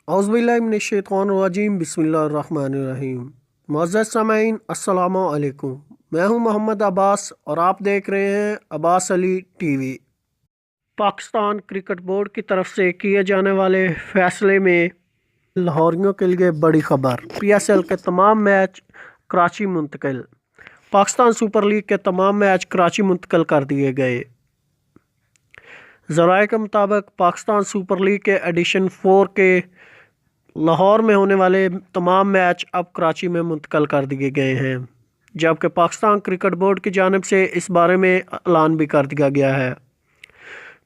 औज़ुबिल्लाहिमिनश्शैतानिर्रजीम बिस्मिल्लाहिर्रहमानिर्रहीम। मुअज़्ज़ज़ सामईन अस्सलामु अलैकुम। मैं हूं मोहम्मद अब्बास और आप देख रहे हैं Abbas Ali TV. Pakistan cricket board की तरफ से किए जाने वाले फैसले में लाहौरियों के लिए बड़ी खबर। पीएसएल के तमाम मैच कराची मुंतकिल। पाकिस्तान सुपर लीग के तमाम मैच कराची मुंतकिल कर दिए गए। ज़राए के मुताबिक पाकिस्तान सुपर लीग के एडिशन 4 के लाहौर में होने वाले तमाम मैच अब कराची में मुंतकिल कर दिए गए हैं, जबकि पाकिस्तान क्रिकेट बोर्ड की जानिब से इस बारे में ऐलान भी कर दिया गया है।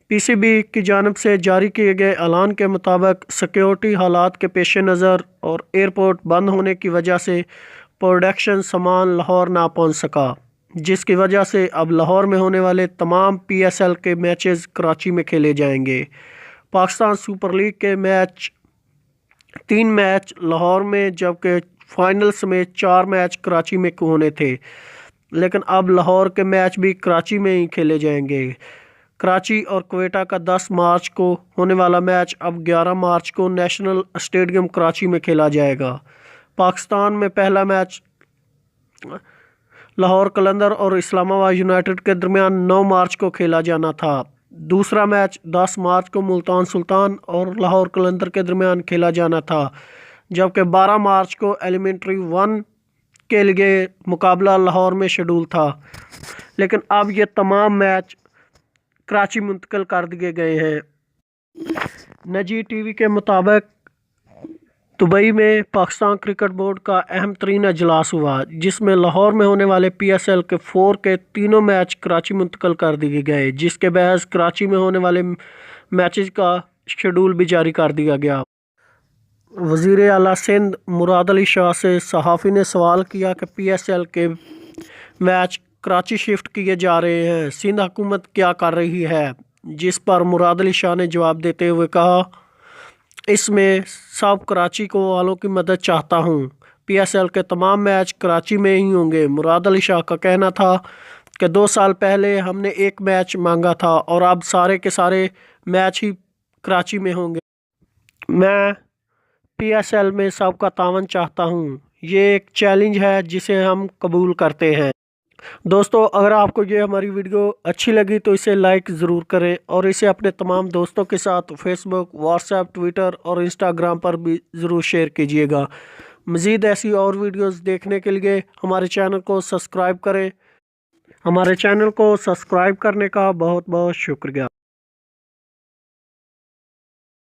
पीसीबी की जानिब से जारी किए गए ऐलान के मुताबिक सिक्योरिटी हालात के पेश नज़र और एयरपोर्ट बंद होने की वजह से प्रोडक्शन सामान लाहौर ना पहुंच सका, जिसकी वजह से अब लाहौर में होने वाले तमाम पीएसएल के मैचेस कराची में खेले जाएंगे। पाकिस्तान सुपर लीग के 3 मैच लाहौर में, जबकि फाइनल समेत 4 मैच कराची में होने थे, लेकिन अब लाहौर के मैच भी कराची में ही खेले जाएंगे। कराची और क्वेटा का 10 मार्च को होने वाला मैच अब 11 मार्च को नेशनल स्टेडियम कराची में खेला जाएगा। पाकिस्तान में पहला मैच लाहौर कलंदर और इस्लामाबाद यूनाइटेड के दरमियान 9 मार्च को खेला जाना था। दूसरा मैच 10 मार्च को मुल्तान सुल्तान और लाहौर कलंदर के दरमियान खेला जाना था, जबकि 12 मार्च को एलिमेंट्री 1 के लिए मुकाबला लाहौर में शेड्यूल था, लेकिन अब ये तमाम मैच कराची मुंतकिल कर दिए गए हैं। नजी टीवी के मुताबिक दुबई में पाकिस्तान क्रिकेट बोर्ड का अहम तरीन अजलास हुआ, जिसमें लाहौर में होने वाले पीएसएल के 4 के तीनों मैच कराची मुंतकिल कर दिए गए, जिसके बहस कराची में होने वाले मैचेस का शेड्यूल भी जारी कर दिया गया। वज़ीर आला सिंध मुराद अली शाह से सहाफ़ी ने सवाल किया कि पीएसएल के मैच कराची शिफ्ट किए जा रहे हैं, सिंध हुकूमत क्या कर रही है, जिस पर मुराद अली शाह ने जवाब देते हुए कहा, इसमें सब कराची को वालों की मदद चाहता हूँ। पीएसएल के तमाम मैच कराची में ही होंगे। मुराद अली शाह का कहना था कि 2 साल पहले हमने एक मैच मांगा था और अब सारे के सारे मैच ही कराची में होंगे। मैं पीएसएल में सबका तावन चाहता हूँ। ये एक चैलेंज है जिसे हम कबूल करते हैं। दोस्तों, अगर आपको ये हमारी वीडियो अच्छी लगी तो इसे लाइक ज़रूर करें और इसे अपने तमाम दोस्तों के साथ फेसबुक, व्हाट्सएप, ट्विटर और इंस्टाग्राम पर भी ज़रूर शेयर कीजिएगा। मज़ीद ऐसी और वीडियोस देखने के लिए हमारे चैनल को सब्सक्राइब करें। हमारे चैनल को सब्सक्राइब करने का बहुत बहुत शुक्रिया।